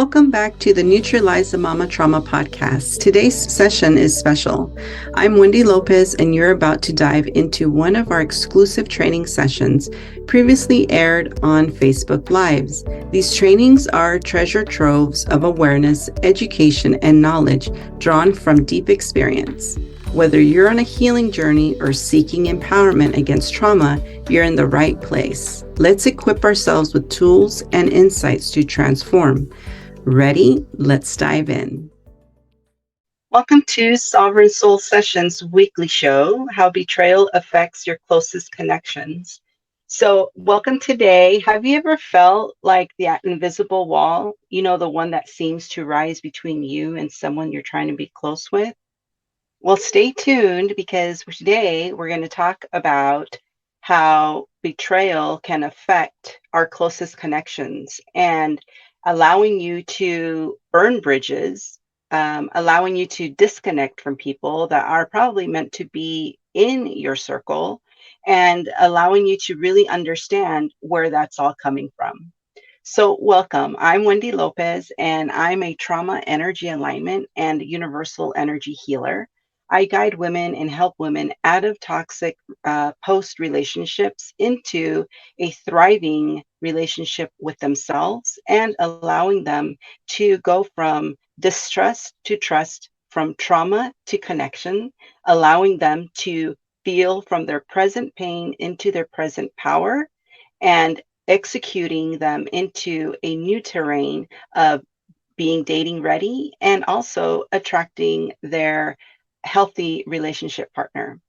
Welcome back to the Neutralize the Mama Trauma podcast. Today's session is special. I'm Wendy Lopez, and you're about to dive into one of our exclusive training sessions previously aired on Facebook Lives. These trainings are treasure troves of awareness, education, and knowledge drawn from deep experience. Whether you're on a healing journey or seeking empowerment against trauma, you're in the right place. Let's equip ourselves with tools and insights to transform. Ready? Let's dive in. Welcome to Sovereign Soul Sessions weekly show, How Betrayal Affects Your Closest Connections. So, welcome today. Have you ever felt like that invisible wall, the one that seems to rise between you and someone you're trying to be close with? Well, stay tuned because today we're going to talk about how betrayal can affect our closest connections and allowing you to burn bridges, allowing you to disconnect from people that are probably meant to be in your circle, and allowing you to really understand where that's all coming from. So, welcome. I'm Wendy Lopez, and I'm a trauma energy alignment and universal energy healer. I guide women and help women out of toxic post relationships into a thriving relationship with themselves and allowing them to go from distrust to trust, from trauma to connection, allowing them to feel from their present pain into their present power, and executing them into a new terrain of being dating ready and also attracting their healthy relationship partner.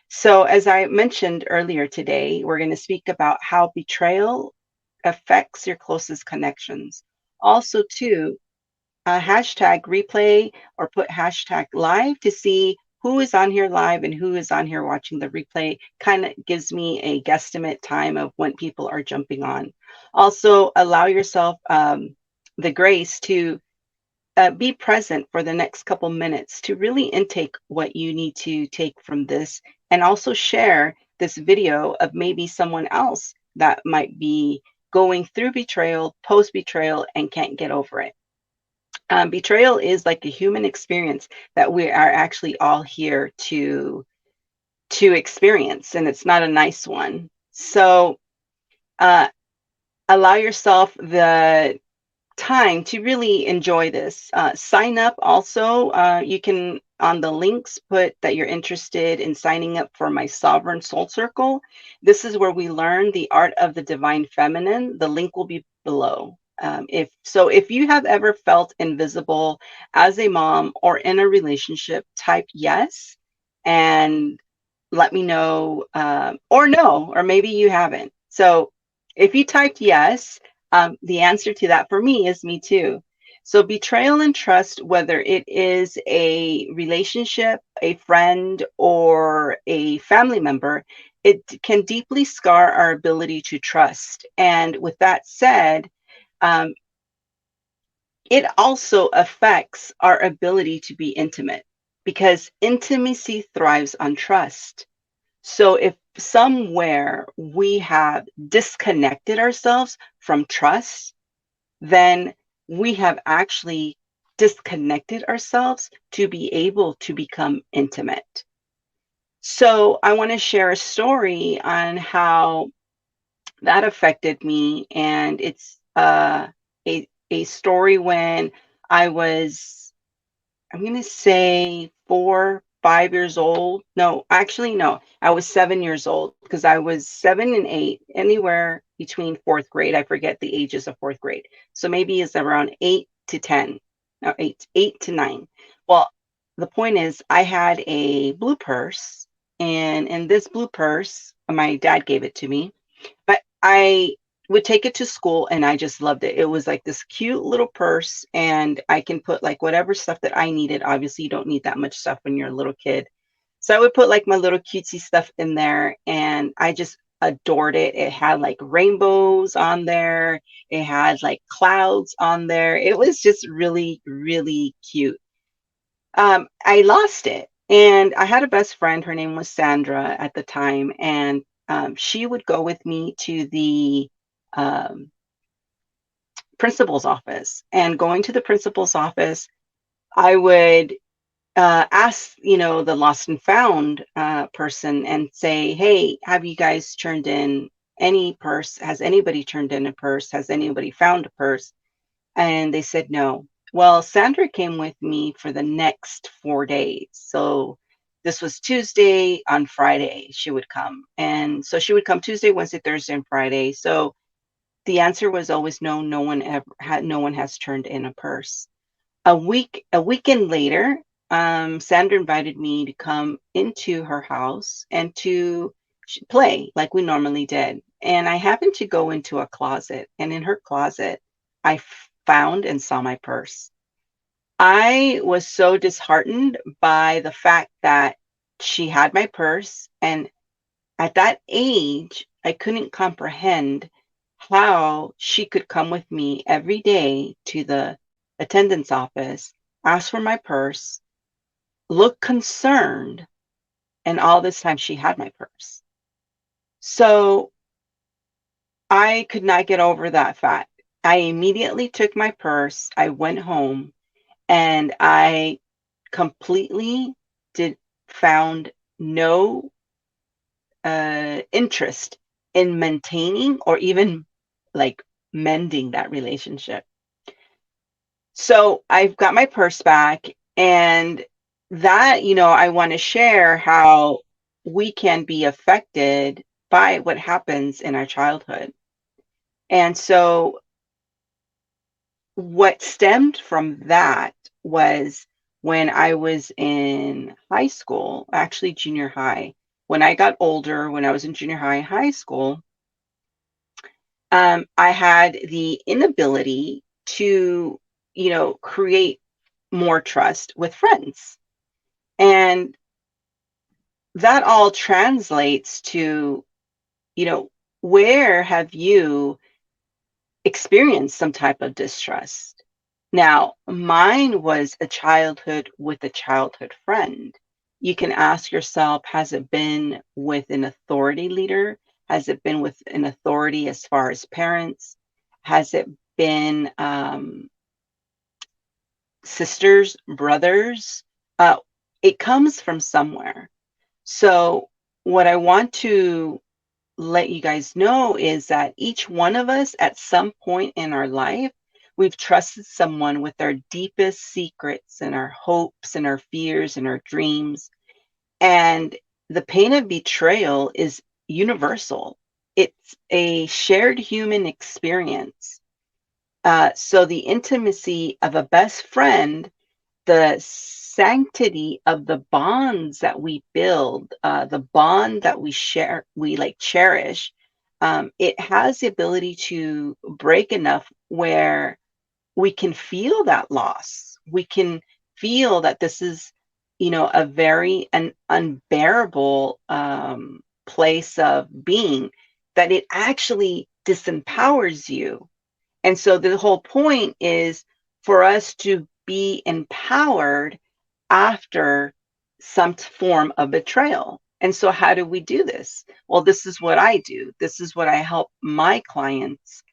So, as I mentioned earlier today, we're going to speak about how betrayal affects your closest connections. Also, too, hashtag replay or put hashtag live to see who is on here live and who is on here watching the replay. Kind of gives me a guesstimate time of when people are jumping on. Also, allow yourself the grace to be present for the next couple minutes to really intake what you need to take from this, and also share this video of maybe someone else that might be going through betrayal, post betrayal, and can't get over it. Betrayal is like a human experience that we are actually all here to experience, and it's not a nice one. So uh, allow yourself the time to really enjoy this. Sign up also. You can, on the links, put that you're interested in signing up for my Sovereign Soul Circle. This is where we learn the art of the divine feminine. The link will be below. If you have ever felt invisible as a mom or in a relationship, type yes and let me know, or no, or maybe you haven't. So if you typed yes, the answer to that for me is me too. So betrayal and trust, whether it is a relationship, a friend, or a family member, it can deeply scar our ability to trust. And with that said, um, it also affects our ability to be intimate because intimacy thrives on trust. So if somewhere we have disconnected ourselves from trust, then we have actually disconnected ourselves to be able to become intimate. So I want to share a story on how that affected me. And it's a story when I was, I'm going to say 4, 5 years old. No, actually, no, I was 7 years old because I was 7 and 8, anywhere between fourth grade. I forget the ages of fourth grade. So maybe it's around 8 to 10, no, eight to 9. Well, the point is, I had a blue purse, and in this blue purse, my dad gave it to me, but I would take it to school and I just loved it. It was like this cute little purse, and I can put like whatever stuff that I needed. Obviously, you don't need that much stuff when you're a little kid. So I would put like my little cutesy stuff in there, and I just adored it. It had like rainbows on there. It had like clouds on there. It was just really, really cute. I lost it. And I had a best friend, her name was Sandra at the time, and she would go with me to the um, principal's office. And going to the principal's office, I would ask, the lost and found person and say, hey, have you guys turned in any purse? Has anybody turned in a purse? Has anybody found a purse? And they said no. Well, Sandra came with me for the next 4 days. So this was Tuesday. On Friday, she would come. And so she would come Tuesday, Wednesday, Thursday, and Friday. So the answer was always no. No one has turned in a purse. A weekend later, Sandra invited me to come into her house and to play like we normally did. And I happened to go into a closet, and in her closet, I found and saw my purse. I was so disheartened by the fact that she had my purse, and at that age, I couldn't comprehend how she could come with me every day to the attendance office, ask for my purse, look concerned, and all this time she had my purse. So I could not get over that fact. I immediately took my purse, I went home, and I completely did found no interest in maintaining or even like mending that relationship. So I've got my purse back, and that, I want to share how we can be affected by what happens in our childhood. And so what stemmed from that was when I was in high school, actually junior high. When I got older, when I was in junior high school, I had the inability to, create more trust with friends. And that all translates to, where have you experienced some type of distrust? Now, mine was a childhood with a childhood friend. You can ask yourself, has it been with an authority leader? Has it been with an authority as far as parents? Has it been sisters, brothers? Uh, it comes from somewhere. So, what I want to let you guys know is that each one of us at some point in our life, we've trusted someone with our deepest secrets and our hopes and our fears and our dreams. And the pain of betrayal is universal. It's a shared human experience. So the intimacy of a best friend, the sanctity of the bonds that we build, the bond that we share, we like cherish, it has the ability to break enough where we can feel that loss. We can feel that this is, a very an unbearable place of being, that it actually disempowers you. And so the whole point is for us to be empowered after some form of betrayal. And so, how do we do this? Well, this is what I do. This is what I help my clients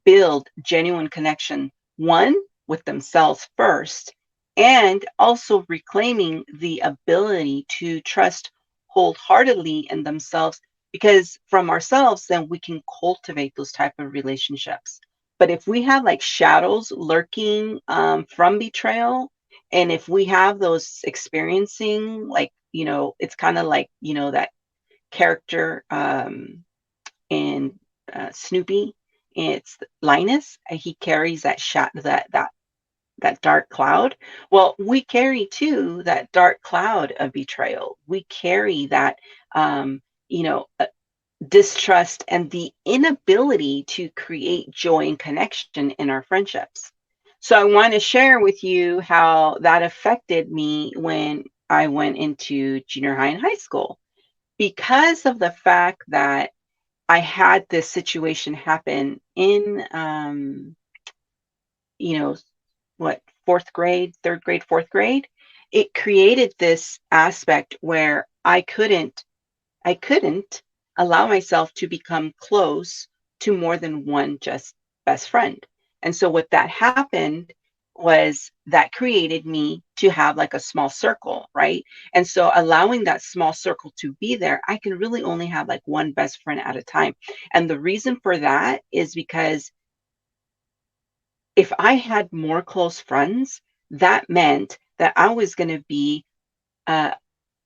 build genuine connection, one, with themselves first, and also reclaiming the ability to trust wholeheartedly in themselves, because from ourselves, then we can cultivate those type of relationships. But if we have like shadows lurking from betrayal, and if we have those experiencing, like, it's kind of like, that character in Snoopy, it's Linus. He carries that that dark cloud. Well, we carry too that dark cloud of betrayal. We carry that, you know, uh, distrust and the inability to create joy and connection in our friendships. So I want to share with you how that affected me when I went into junior high and high school, because of the fact that I had this situation happen in, you know, what, fourth grade, third grade, fourth grade. It created this aspect where I couldn't allow myself to become close to more than one just best friend. And so what that happened was that created me to have like a small circle, right? And so allowing that small circle to be there, I can really only have like one best friend at a time. And the reason for that is because if I had more close friends, that meant that I was going to be uh,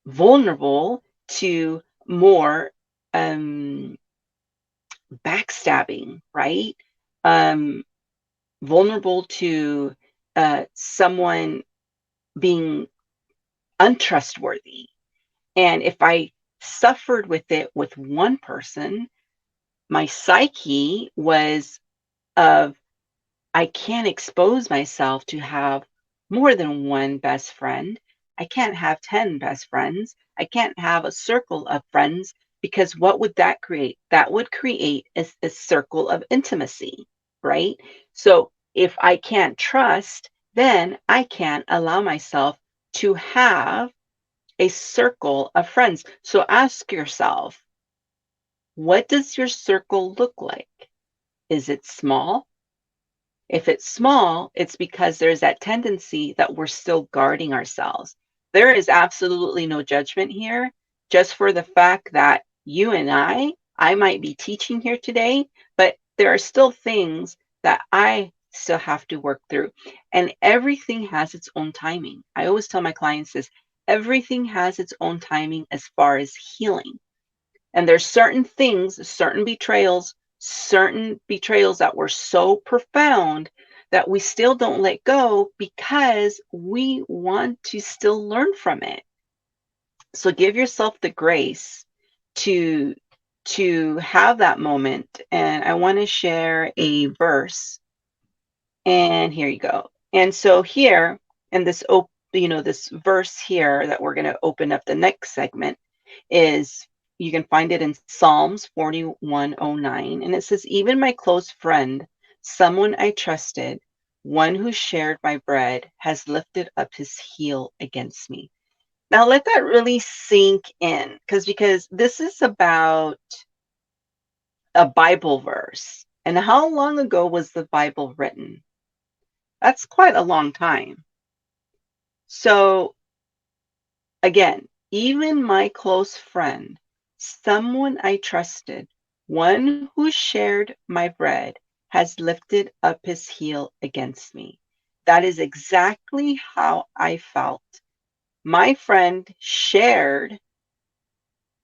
vulnerable to more um, backstabbing, right? Um, Vulnerable to someone being untrustworthy. And if I suffered with it with one person, my psyche was of I can't expose myself to have more than one best friend. I can't have 10 best friends. I can't have a circle of friends because what would that create? That would create a circle of intimacy, right? So if I can't trust, then I can't allow myself to have a circle of friends. So ask yourself, what does your circle look like? Is it small? If it's small, it's because there's that tendency that we're still guarding ourselves. There is absolutely no judgment here, just for the fact that you and I might be teaching here today, but there are still things that I still have to work through. And everything has its own timing. I always tell my clients this, everything has its own timing as far as healing. And there's certain things, certain betrayals that were so profound that we still don't let go because we want to still learn from it. So give yourself the grace to have that moment. And I want to share a verse. And here you go. And so here in this this verse here that we're going to open up the next segment is you can find it in Psalms 41:09, and it says, even my close friend, someone I trusted, one who shared my bread, has lifted up his heel against me. Now let that really sink in, because this is about a Bible verse. And how long ago was the Bible written? That's quite a long time. So again, even my close friend, someone I trusted, one who shared my bread, has lifted up his heel against me. That is exactly how I felt. My friend shared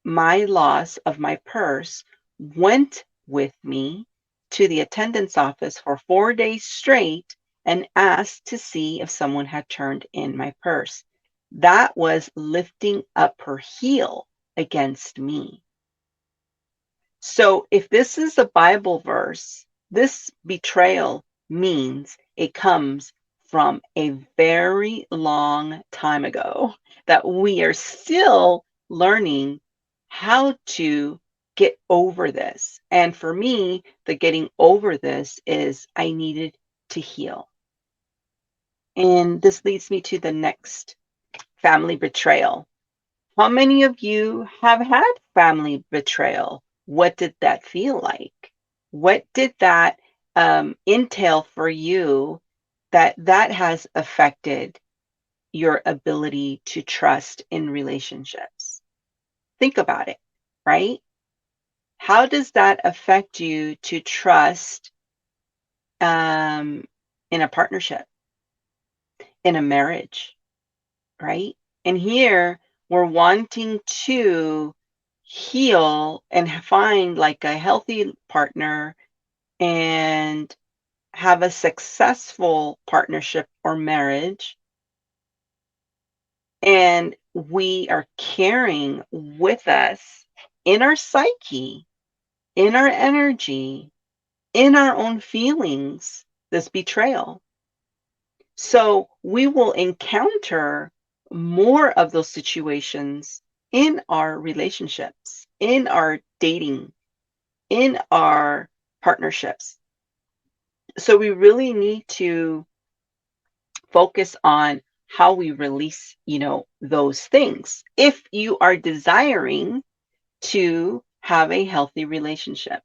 my loss of my purse, went with me to the attendance office for 4 days straight and asked to see if someone had turned in my purse. That was lifting up her heel against me. So if this is a Bible verse, this betrayal means it comes from a very long time ago that we are still learning how to get over this. And for me, the getting over this is I needed to heal. And this leads me to the next family betrayal. How many of you have had family betrayal? What did that feel like? What did that entail for you that has affected your ability to trust in relationships? Think about it, right? How does that affect you to trust um, in a partnership, in a marriage, right? And here we're wanting to heal and find like a healthy partner and have a successful partnership or marriage. And we are carrying with us in our psyche, in our energy, in our own feelings, this betrayal. So we will encounter more of those situations in our relationships, in our dating, in our partnerships. So we really need to focus on how we release, those things if you are desiring to have a healthy relationship.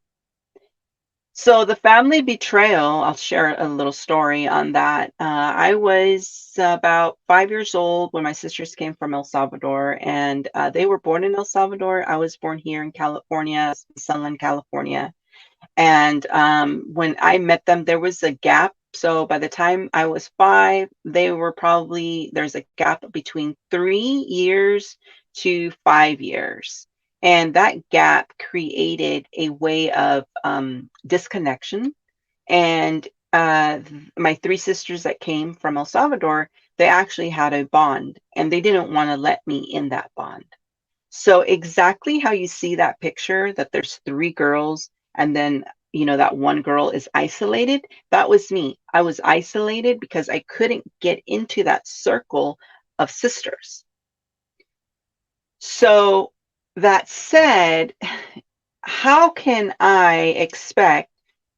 So the family betrayal, I'll share a little story on that. I was about 5 years old when my sisters came from El Salvador, and they were born in El Salvador. I was born here in California, Sunland, California. And when I met them, there was a gap. So by the time I was 5, they were probably, there's a gap between 3 years to 5 years. And that gap created a way of disconnection. And my three sisters that came from El Salvador, they actually had a bond and they didn't want to let me in that bond. So exactly how you see that picture that there's three girls and then that one girl is isolated, that was me. I was isolated because I couldn't get into that circle of sisters. So that said, how can I expect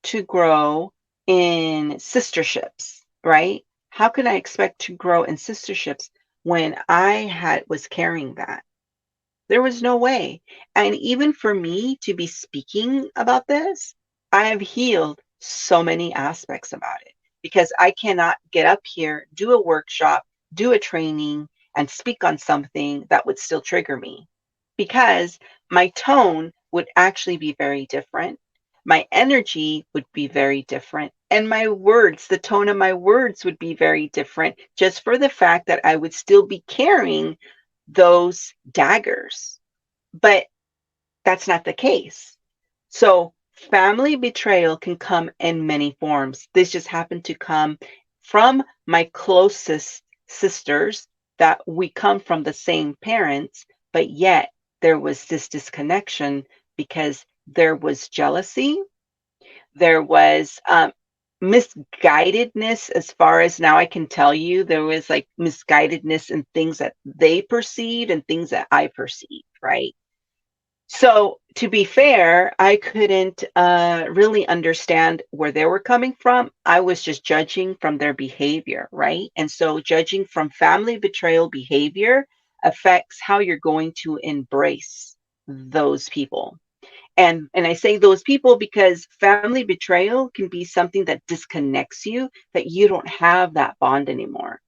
to grow in sisterships, right? How can I expect to grow in sisterships when I had was carrying that? There was no way. And even for me to be speaking about this, I have healed so many aspects about it because I cannot get up here, do a workshop, do a training, and speak on something that would still trigger me because my tone would actually be very different. My energy would be very different. And my words, the tone of my words would be very different just for the fact that I would still be carrying those daggers. But that's not the case. So family betrayal can come in many forms. This just happened to come from my closest sisters that we come from the same parents, but yet there was this disconnection because there was jealousy, there was misguidedness. As far as now I can tell you, there was like misguidedness in things that they perceived and things that I perceived, right? So to be fair, I couldn't really understand where they were coming from. I was just judging from their behavior, right? And so judging from family betrayal behavior affects how you're going to embrace those people. And I say those people because family betrayal can be something that disconnects you, that you don't have that bond anymore.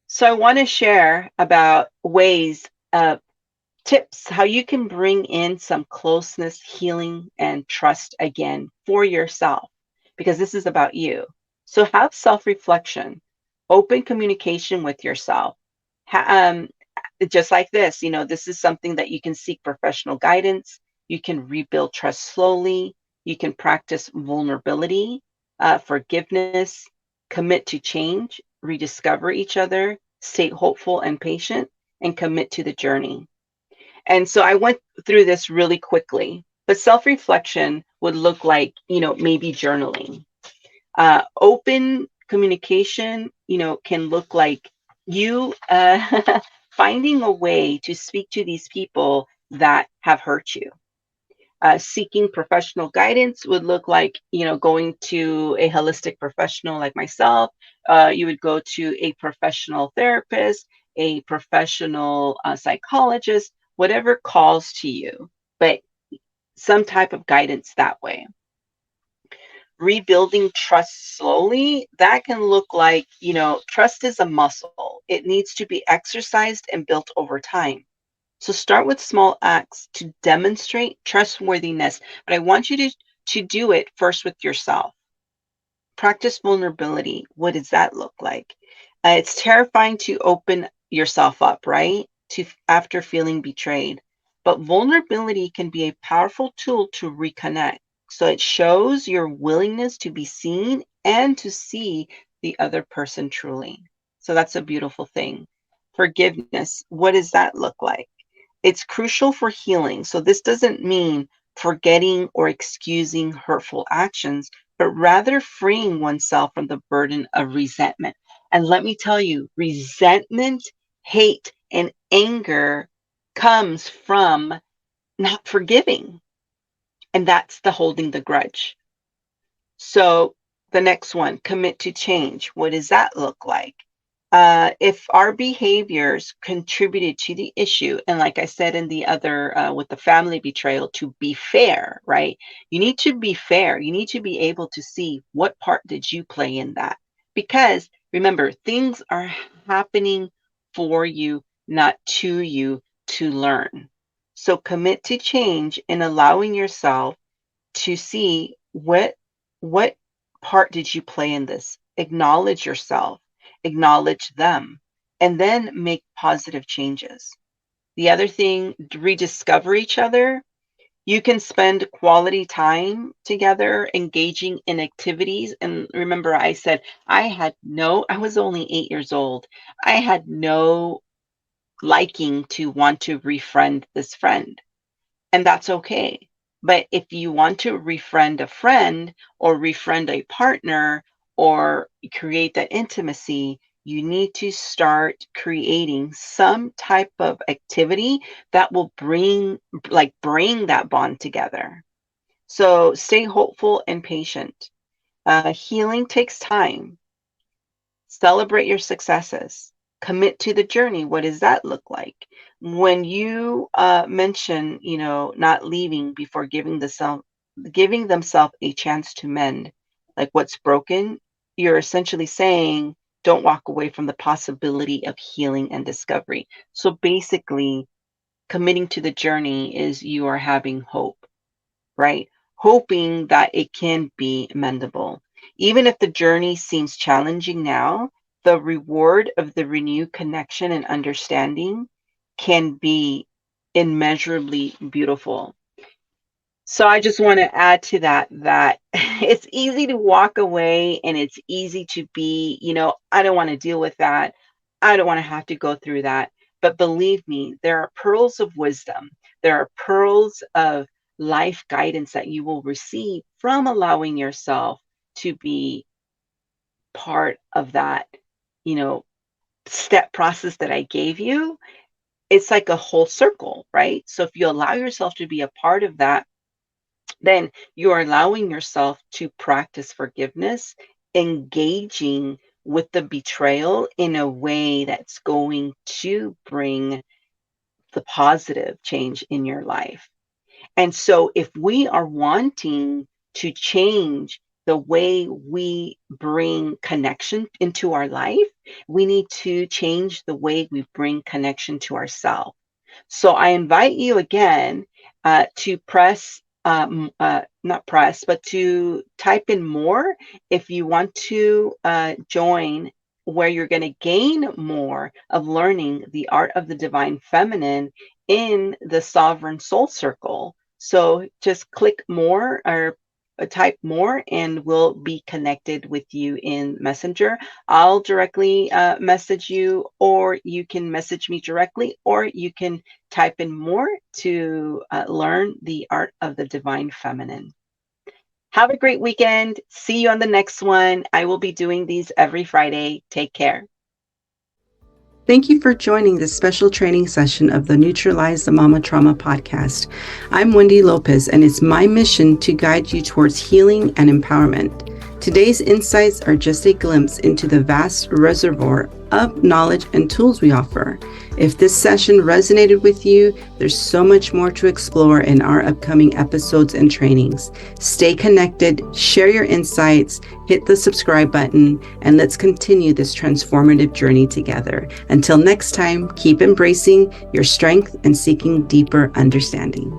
So I want to share about ways, tips, how you can bring in some closeness, healing, and trust again for yourself, because this is about you. So have self-reflection, open communication with yourself. Ha- um, just like this, this is something that you can seek professional guidance. You can rebuild trust slowly. You can practice vulnerability, forgiveness, commit to change, rediscover each other, stay hopeful and patient, and commit to the journey. And so I went through this really quickly, but self reflection would look like, maybe journaling. Open communication, can look like you finding a way to speak to these people that have hurt you. Seeking professional guidance would look like, going to a holistic professional like myself. You would go to a professional therapist, a professional psychologist, whatever calls to you, but some type of guidance that way. Rebuilding trust slowly, that can look like, trust is a muscle. It needs to be exercised and built over time. So start with small acts to demonstrate trustworthiness, but I want you to do it first with yourself. Practice vulnerability. What does that look like? It's terrifying to open yourself up, right? To after feeling betrayed. But vulnerability can be a powerful tool to reconnect. So it shows your willingness to be seen and to see the other person truly. So that's a beautiful thing. Forgiveness. What does that look like? It's crucial for healing. So this doesn't mean forgetting or excusing hurtful actions, but rather freeing oneself from the burden of resentment. And let me tell you, resentment, hate, and anger comes from not forgiving. And that's the holding the grudge. So the next one, commit to change. What does that look like? If our behaviors contributed to the issue, and like I said in the other with the family betrayal, to be fair, right? You need to be fair. You need to be able to see what part did you play in that. Because remember, things are happening for you, not to you, to learn. So commit to change and allowing yourself to see what part did you play in this. Acknowledge yourself, acknowledge them, and then make positive changes. The other thing, rediscover each other. You can spend quality time together engaging in activities. And remember, I said I was only 8 years old. I had no liking to want to refriend this friend, and that's okay. But if you want to refriend a friend or refriend a partner or create that intimacy, you need to start creating some type of activity that will bring that bond together. So stay hopeful and patient. Healing takes time. Celebrate your successes. Commit to the journey. What does that look like? When you mention, not leaving before giving themselves a chance to mend, like what's broken, you're essentially saying, don't walk away from the possibility of healing and discovery. So basically, committing to the journey is you are having hope, right? Hoping that it can be mendable. Even if the journey seems challenging now, the reward of the renewed connection and understanding can be immeasurably beautiful. So I just want to add to that it's easy to walk away and it's easy to be, I don't want to deal with that. I don't want to have to go through that. But believe me, there are pearls of wisdom. There are pearls of life guidance that you will receive from allowing yourself to be part of that, you know, step process that I gave you. It's like a whole circle, right? So if you allow yourself to be a part of that, then you are allowing yourself to practice forgiveness, engaging with the betrayal in a way that's going to bring the positive change in your life. And so, if we are wanting to change the way we bring connection into our life, we need to change the way we bring connection to ourselves. So I invite you again to not press, but to type in more if you want to join, where you're going to gain more of learning the art of the divine feminine in the Sovereign Soul Circle. So just click more or type more and we'll be connected with you in Messenger. I'll directly message you, or you can message me directly, or you can type in more to learn the art of the divine feminine. Have a great weekend. See you on the next one. I will be doing these every Friday. Take care. Thank you for joining this special training session of the Neutralize the Mama Trauma podcast. I'm Wendy Lopez, and it's my mission to guide you towards healing and empowerment. Today's insights are just a glimpse into the vast reservoir of knowledge and tools we offer. If this session resonated with you, there's so much more to explore in our upcoming episodes and trainings. Stay connected, share your insights, hit the subscribe button, and let's continue this transformative journey together. Until next time, keep embracing your strength and seeking deeper understanding.